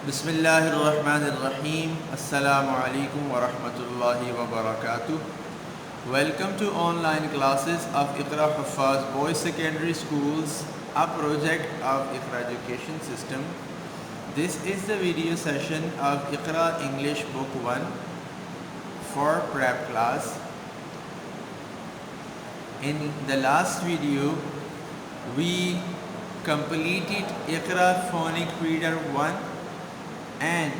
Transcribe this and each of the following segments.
बिस्मिल्लाहिर्रहमानिर्रहीम अस्सलामु अलैकुम वरहमतुल्लाहि वबरकातुह। Welcome to online classes of Iqra Huffaz Boys Secondary Schools, a project of Iqra Education System. This is the video session of Iqra English Book 1 for prep class. In the last video, we completed Iqra Phonic Reader 1 and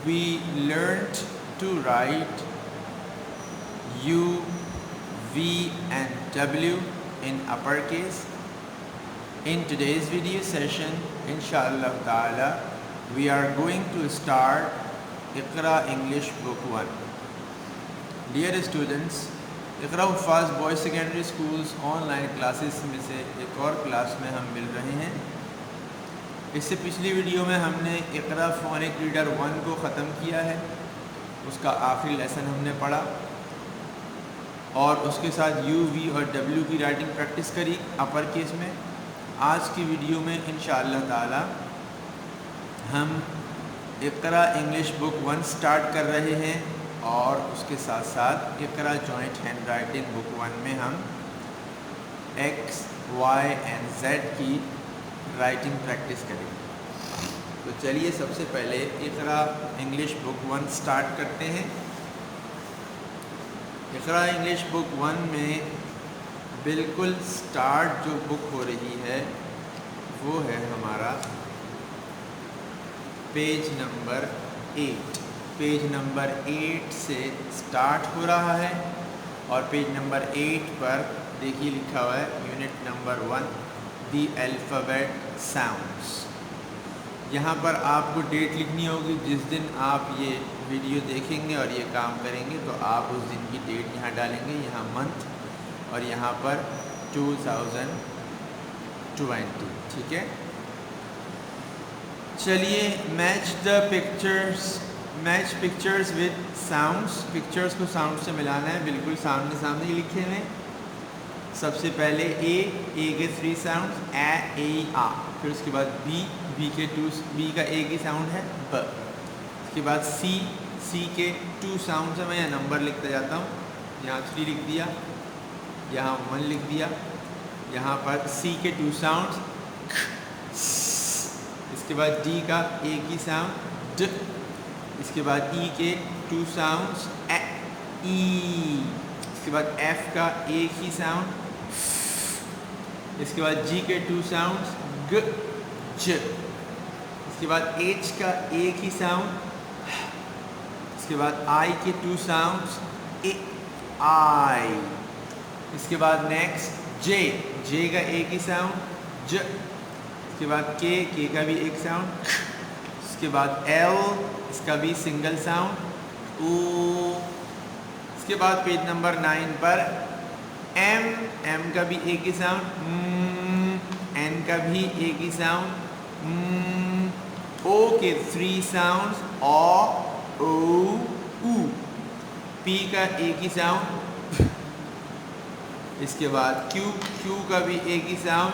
we learned to write U, V and W in uppercase. In today's video session, inshallah ta'ala, we are going to start Iqra English Book 1. Dear students, Iqra Huffaz Boys Secondary Schools online classes में से एक और class में हम मिल रहे हैं। इससे पिछली वीडियो में हमने इक़रा फ़ोनिक रीडर 1 को ख़त्म किया है, उसका आखिरी लेसन हमने पढ़ा और उसके साथ यू, वी और डब्ल्यू की राइटिंग प्रैक्टिस करी अपर केस में। आज की वीडियो में इंशाअल्लाह ताला हम इक़रा इंग्लिश बुक 1 स्टार्ट कर रहे हैं और उसके साथ साथ Iqra joint handwriting book 1 में हम एक्स, वाई एंड जेड की राइटिंग प्रैक्टिस करेंगे। तो चलिए सबसे पहले इक़रा इंग्लिश बुक 1 स्टार्ट करते हैं। इक़रा इंग्लिश बुक 1 में बिल्कुल स्टार्ट जो बुक हो रही है वो है हमारा पेज नंबर 8। पेज नंबर 8 से स्टार्ट हो रहा है और पेज नंबर 8 पर देखिए लिखा हुआ है यूनिट नंबर 1 दी अल्फ़ाबेट साउंड्स। यहाँ पर आपको डेट लिखनी होगी जिस दिन आप ये वीडियो देखेंगे और ये काम करेंगे, तो आप उस दिन की डेट यहाँ डालेंगे, यहाँ मंथ और यहाँ पर 2020, ठीक है। चलिए match pictures with sounds. Pictures को साउंड से मिलाना है, बिल्कुल सामने सामने ही लिखे हुए। सबसे पहले ए के 3 साउंड ए आ, फिर उसके बाद बी का एक ही साउंड है ब। उसके बाद सी के 2 साउंड है, मैं यहाँ नंबर लिखता जाता हूँ, यहाँ 3 लिख दिया, यहाँ 1 लिख दिया। यहाँ पर सी के 2 साउंड। इसके बाद डी का एक ही साउंड ड। इसके बाद ई के 2 साउंड्स ए ई। इसके बाद एफ का एक ही साउंड। इसके बाद जी के 2 साउंड्स ग ज। इसके बाद एच का एक ही साउंड। इसके बाद आई के 2 साउंड्स ए आई। इसके बाद नेक्स्ट जे का एक ही साउंड ज। इसके बाद के का भी एक साउंड। इसके बाद एल, इसका भी सिंगल साउंड ओ। इसके बाद पेज नंबर 9 पर एम का भी एक ही साउंड, एन का भी एक ही साउंड, ओ के 3 साउंड्स ओ ऊ। पी का एक ही साउंड। इसके बाद क्यू का भी एक ही साउंड।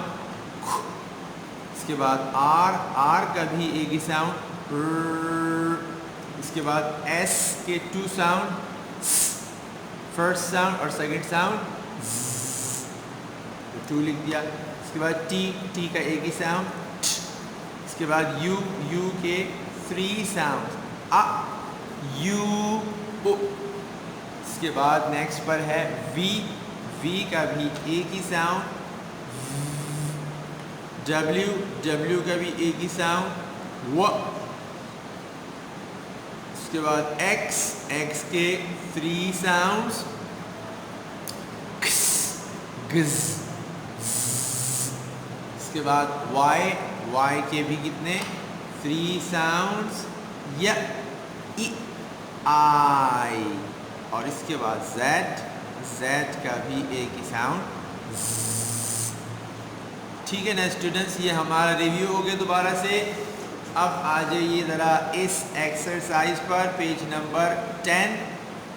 इसके बाद आर का भी एक ही साउंड। इसके बाद एस के 2 साउंड, फर्स्ट साउंड और सेकंड साउंड 2 लिख दिया। इसके बाद टी का एक ही साउंड। इसके बाद यू के 3 साउंड अ यू ओ। इसके बाद नेक्स्ट पर है वी का भी एक ही साउंड। डब्ल्यू का भी एक ही साउंड व। इसके बाद एक्स के 3 साउंड्स गिज। इसके बाद वाई के भी कितने 3 साउंड्स य ई आई। और इसके बाद जेड का भी एक ही साउंड। ठीक है ना स्टूडेंट्स, ये हमारा रिव्यू हो गया दोबारा से। अब आ जाइए ज़रा इस एक्सरसाइज पर, पेज नंबर 10।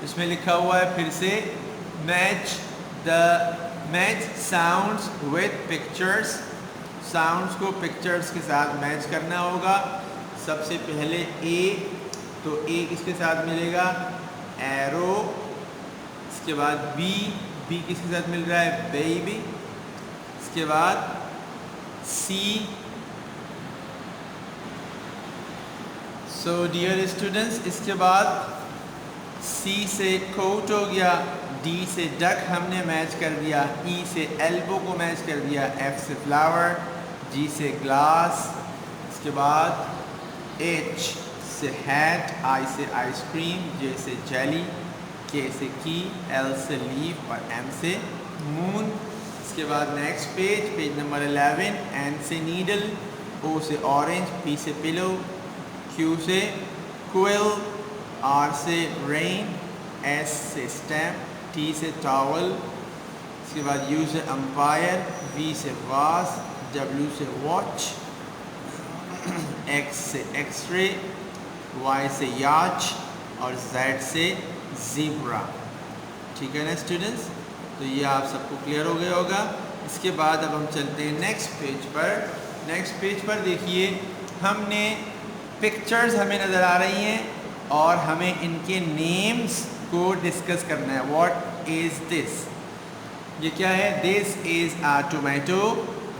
इसमें लिखा हुआ है फिर से match sounds with pictures. Sounds को पिक्चर्स के साथ मैच करना होगा। सबसे पहले ए, तो ए किसके साथ मिलेगा? एरो। इसके बाद बी, बी किसके साथ मिल रहा है? बेबी। इसके बाद सी। सो डियर स्टूडेंट्स, इसके बाद सी से कोट हो गया, डी से डक हमने मैच कर दिया, ई से एल्बो को मैच कर दिया, एफ से फ्लावर, जी से ग्लास। इसके बाद एच से हैट, आई से आइसक्रीम, जे से जेली, के से की, एल से लीफ और एम से मून। इसके बाद next page, page number 11, N से नीडल, ओ से ऑरेंज, पी से पिलो, क्यू से क्विल, आर से रेन, एस से स्टैम्प, टी से टॉवल। इसके बाद यू से अम्पायर, वी से वास, डब्ल्यू से वॉच, एक्स से एक्सरे, वाई से याच और जेड से ज़ीब्रा। ठीक है ना स्टूडेंट्स? तो ये आप सबको क्लियर हो गया होगा। इसके बाद अब हम चलते हैं नेक्स्ट पेज पर। नेक्स्ट पेज पर देखिए, हमने पिक्चर्स हमें नज़र आ रही हैं और हमें इनके नेम्स को डिस्कस करना है। What is this? ये क्या है? This is a tomato.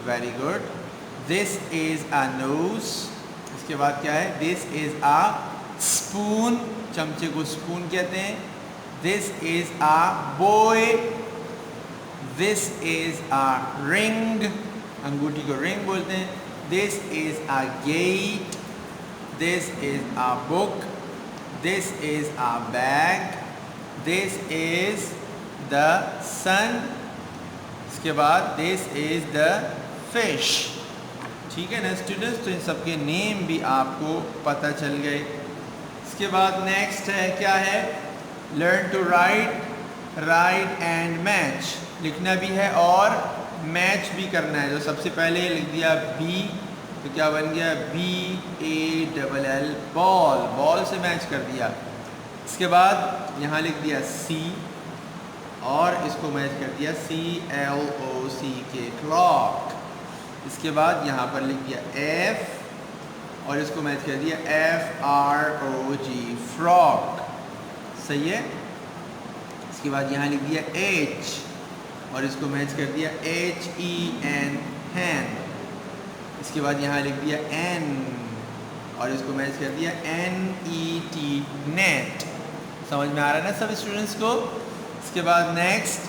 Very good. This is a nose. इसके बाद क्या है? This is a spoon. चमचे को स्पून कहते हैं। This is a boy. This is a ring. अंगूठी को रिंग बोलते हैं। This is a gate. This is a book. This is a bag. This is the sun. इसके बाद दिस इज़ द फिश। ठीक है ना स्टूडेंट्स? तो इन सब के नेम भी आपको पता चल गए। इसके बाद नेक्स्ट है, क्या है? Learn to write, write and match. लिखना भी है और मैच भी करना है। तो सबसे पहले लिख दिया बी, तो क्या बन गया? BALL, ball. बॉल से मैच कर दिया। इसके बाद यहाँ लिख दिया सी और इसको मैच कर दिया CLOCK, क्लॉक। इसके बाद यहाँ पर लिख दिया F और इसको मैच कर दिया FROG, फ्रॉक। सही है? इसके बाद यहाँ लिख दिया H और इसको मैच कर दिया HEN, हैन। इसके बाद यहाँ लिख दिया N और इसको मैच कर दिया NET, नेट। समझ में आ रहा है ना सब स्टूडेंट्स को? इसके बाद नेक्स्ट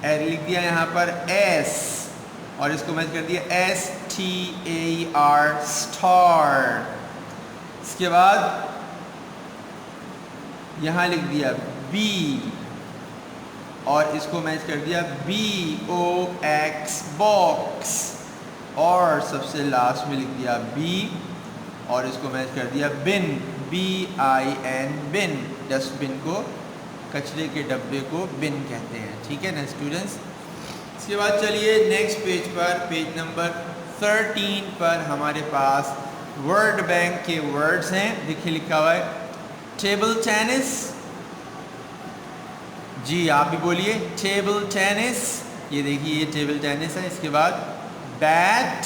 लिख दिया यहाँ पर S और इसको मैच कर दिया STAR, स्टार। इसके बाद यहाँ लिख दिया B और इसको मैच कर दिया BOX, बॉक्स। और सबसे लास्ट में लिख दिया B और इसको मैच कर दिया बिन, BIN, बिन। डस्टबिन को, कचरे के डब्बे को बिन कहते हैं। ठीक है ना स्टूडेंट्स? इसके बाद चलिए नेक्स्ट पेज पर, पेज नंबर 13 पर हमारे पास वर्ड बैंक के वर्ड्स हैं। देखिए लिखा हुआ है टेबल टेनिस। जी आप भी बोलिए टेबल टेनिस। ये देखिए ये टेबल टेनिस है। इसके बाद बैट।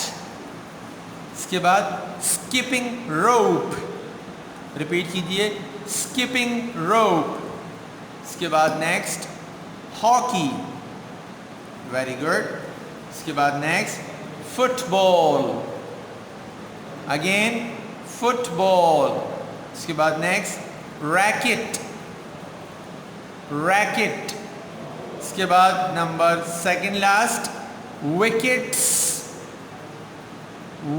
इसके बाद स्किपिंग रोप। रिपीट कीजिए, स्किपिंग रोप। इसके बाद नेक्स्ट हॉकी। Very good. इसके बाद नेक्स्ट फुटबॉल। Again football. इसके बाद नेक्स्ट रैकेट, रैकेट। इसके बाद number second last wickets,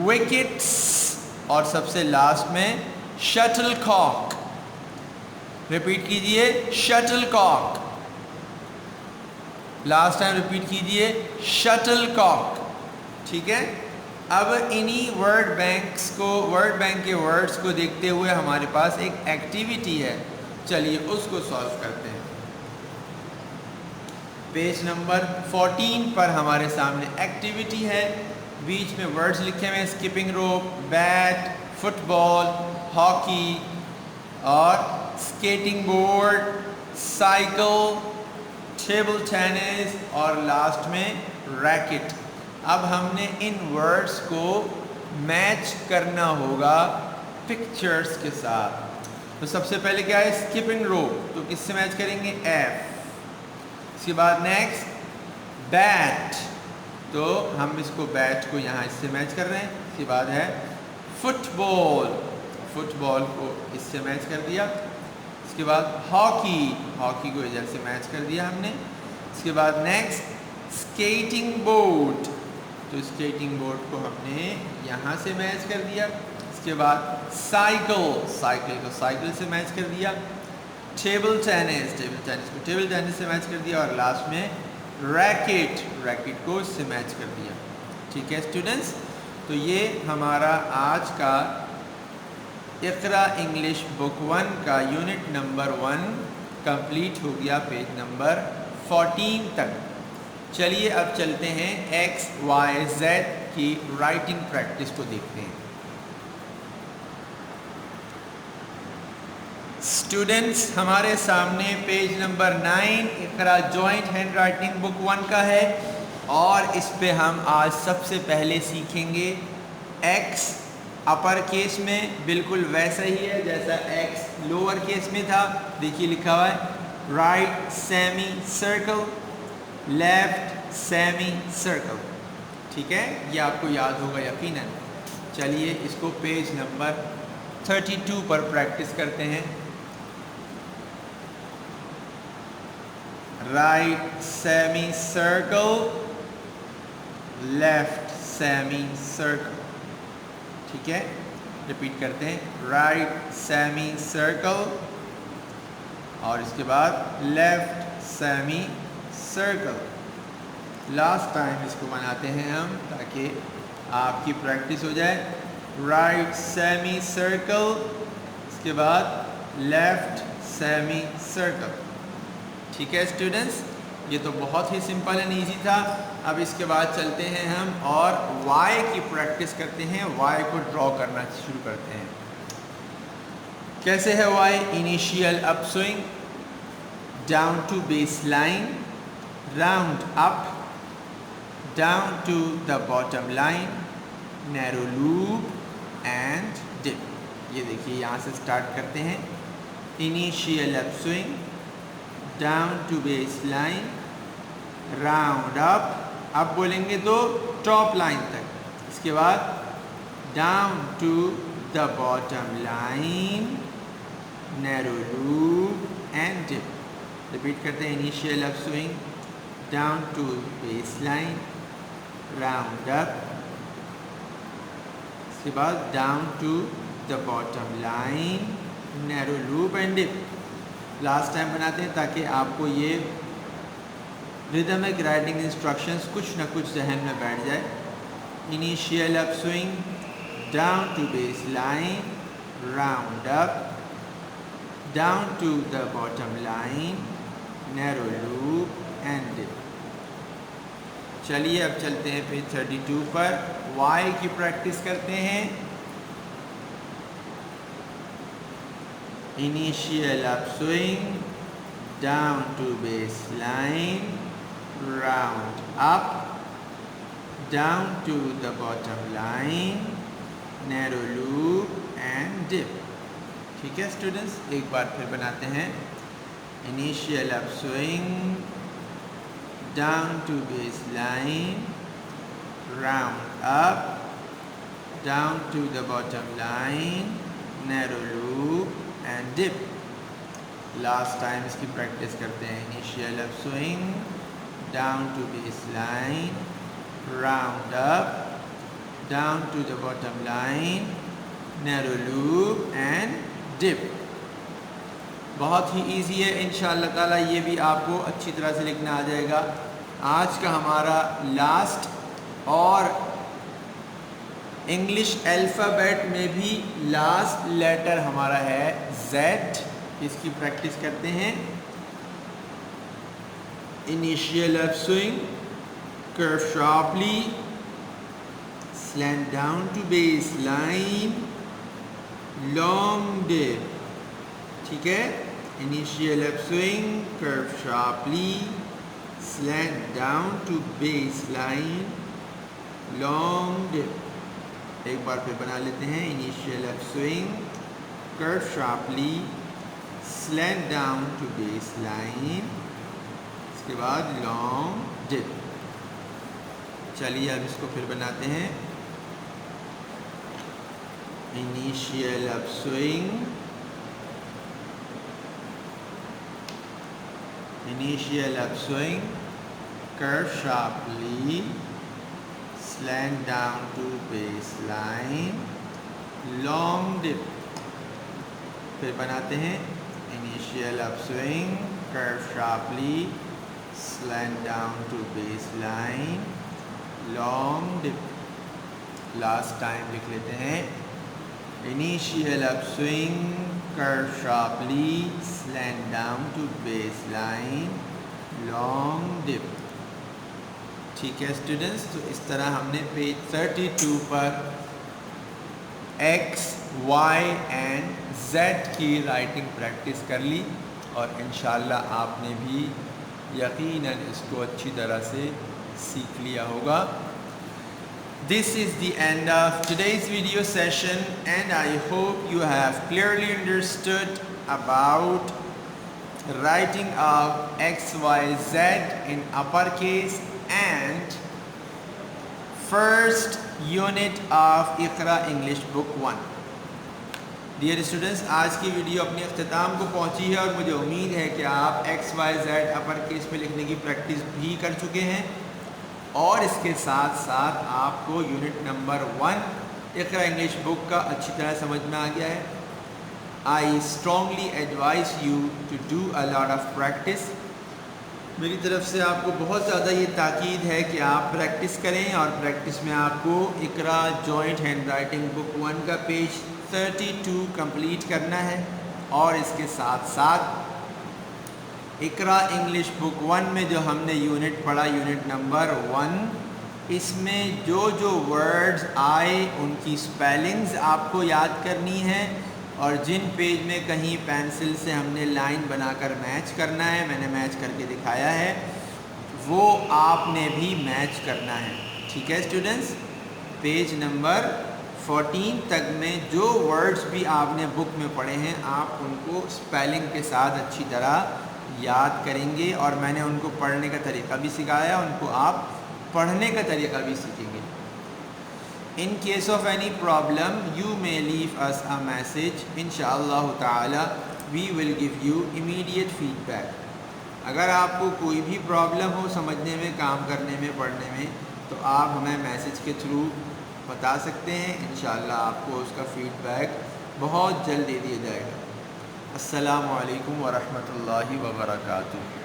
wickets. और सबसे लास्ट में शटलकॉक। रिपीट कीजिए शटलकॉक। लास्ट टाइम रिपीट कीजिए शटलकॉक। ठीक है? अब इन्हीं वर्ड बैंक्स को, वर्ड बैंक के वर्ड्स को देखते हुए हमारे पास एक एक्टिविटी है। चलिए उसको सॉल्व करते हैं। पेज नंबर 14 पर हमारे सामने एक्टिविटी है। बीच में वर्ड्स लिखे हुए हैं, skipping rope, bat, football, hockey और skating board, cycle, table tennis और लास्ट में रैकेट। अब हमने इन वर्ड्स को मैच करना होगा पिक्चर्स के साथ। तो सबसे पहले क्या है, स्किपिंग रोप, तो किससे मैच करेंगे, एफ। इसके बाद नेक्स्ट बैट, तो हम इसको बैट को यहाँ इससे मैच कर रहे हैं। इसके बाद है फुटबॉल, फुटबॉल को इससे मैच कर दिया। इसके बाद हॉकी, हॉकी को इधर से मैच कर दिया हमने। इसके बाद नेक्स्ट स्केटिंग बोर्ड, तो स्केटिंग बोर्ड को हमने यहाँ से मैच कर दिया। इसके बाद साइकिल, साइकिल को साइकिल से मैच कर दिया। टेबल टेनिस, टेबल टेनिस को टेबल टेनिस से मैच कर दिया। और लास्ट में रैकेट, रैकेट को इससे मैच कर दिया। ठीक है स्टूडेंट्स, तो ये हमारा आज का इक़रा इंग्लिश बुक 1 का यूनिट नंबर 1 कंप्लीट हो गया, पेज नंबर 14 तक। चलिए अब चलते हैं एक्स वाई जेड की राइटिंग प्रैक्टिस को देखते हैं। स्टूडेंट्स, हमारे सामने page number 9 Iqra joint handwriting book 1 का है और इस पे हम आज सबसे पहले सीखेंगे एक्स अपर केस में बिल्कुल वैसा ही है जैसा एक्स लोअर केस में था। देखिए लिखा हुआ है right semi circle, left semi circle. ठीक है, ये आपको याद होगा यकीनन। चलिए इसको पेज नंबर 32 पर प्रैक्टिस करते हैं। Right semi circle, left semi circle. ठीक है, रिपीट करते हैं, राइट सेमी सर्कल और इसके बाद left semi circle. Last time इसको बनाते हैं हम ताकि आपकी प्रैक्टिस हो जाए। राइट सेमी सर्कल, इसके बाद लेफ्ट सेमी सर्कल। ठीक है स्टूडेंट्स, ये तो बहुत ही सिंपल एंड ईजी था। अब इसके बाद चलते हैं हम और वाई की प्रैक्टिस करते हैं। वाई को ड्रॉ करना शुरू करते हैं। कैसे है Y, initial upswing, down to base line, round up, down to the bottom line, narrow loop and dip. ये देखिए यहाँ से स्टार्ट करते हैं। Initial upswing, down to base line, round up बोलेंगे तो टॉप लाइन तक। इसके बाद down to the bottom line, narrow loop and dip. Repeat करते हैं, initial upswing, down to base line, round up, इसके बाद down to the bottom line, narrow loop and dip. Last time बनाते हैं ताकि आपको ये रिदमिक राइटिंग इंस्ट्रक्शंस कुछ ना कुछ जहन में बैठ जाए। Initial upswing, down to base line, round up, down to the bottom line, narrow loop and dip. चलिए अब चलते हैं पेज 32 पर, वाई की प्रैक्टिस करते हैं। Initial upswing, down to baseline, round up, down to the bottom line, narrow loop and dip। ठीक है स्टूडेंट्स, एक बार फिर बनाते हैं। Initial upswing, down to baseline, round up, down to the bottom line, narrow loop and dip. Last time इसकी practice करते हैं। Initial upswing, down to base line, round up, down to the bottom line, narrow loop and dip. बहुत ही easy है, इंशाअल्लाह ताला ये भी आपको अच्छी तरह से लिखना आ जाएगा। आज का हमारा लास्ट और इंग्लिश अल्फ़ाबेट में भी लास्ट लेटर हमारा है Z। इसकी प्रैक्टिस करते हैं। Initial upswing, curve sharply, slant down to baseline, long dip। ठीक है, initial upswing, curve sharply, slant down to baseline, long dip। एक बार फिर बना लेते हैं। Initial upswing, curve sharply, slant down to base line, इसके बाद लॉन्ग डिप। चलिए अब इसको फिर बनाते हैं। Initial upswing, initial upswing, curve sharply, slant down to baseline, long dip। फिर बनाते हैं initial upswing, curve sharply, slant down to baseline, long dip। Last time लिख लेते हैं initial upswing, curve sharply, slant down to baseline, long dip। ठीक है students, तो इस तरह हमने पेज 32 पर x, y एंड z की राइटिंग प्रैक्टिस कर ली और इंशाल्लाह आपने भी यकीनन इसको अच्छी तरह से सीख लिया होगा। This is the end of today's video session and I hope you have clearly understood about writing of X, Y, Z in uppercase and first unit of Iqra English Book 1। Dear students, आज की video अपने अख्ताम को पहुंची है और मुझे उम्मीद है कि आप X, Y, Z अपरकेस में लिखने की प्रैक्टिस भी कर चुके हैं और इसके साथ साथ आपको unit number 1 Iqra English book का अच्छी तरह समझ में आ गया है। I strongly advise you to do a lot of practice. मेरी तरफ से आपको बहुत ज़्यादा ये ताकीद है कि आप प्रैक्टिस करें और प्रैक्टिस में आपको Iqra joint handwriting book 1 का पेज 32 कंप्लीट करना है और इसके साथ साथ इक़रा इंग्लिश बुक 1 में जो हमने यूनिट पढ़ा, यूनिट नंबर 1, इसमें जो जो वर्ड्स आए उनकी स्पेलिंग्स आपको याद करनी है और जिन पेज में कहीं पेंसिल से हमने लाइन बनाकर मैच करना है, मैंने मैच करके दिखाया है, वो आपने भी मैच करना है। ठीक है स्टूडेंट्स, पेज नंबर 14 तक में जो वर्ड्स भी आपने बुक में पढ़े हैं आप उनको स्पेलिंग के साथ अच्छी तरह याद करेंगे और मैंने उनको पढ़ने का तरीका भी सिखाया, उनको आप पढ़ने का तरीका भी सीखेंगे। In case of any problem you may leave us a message, इंशाअल्लाह ताला we will give you immediate feedback. अगर आपको कोई भी प्रॉब्लम हो समझने में, काम करने में, पढ़ने में, तो आप हमें मैसेज के थ्रू बता सकते हैं। इंशाअल्लाह आपको उसका फीडबैक बहुत जल्द दे दिया जाएगा। अस्सलामु अलैकुम व रहमतुल्लाहि व बरकातुहू।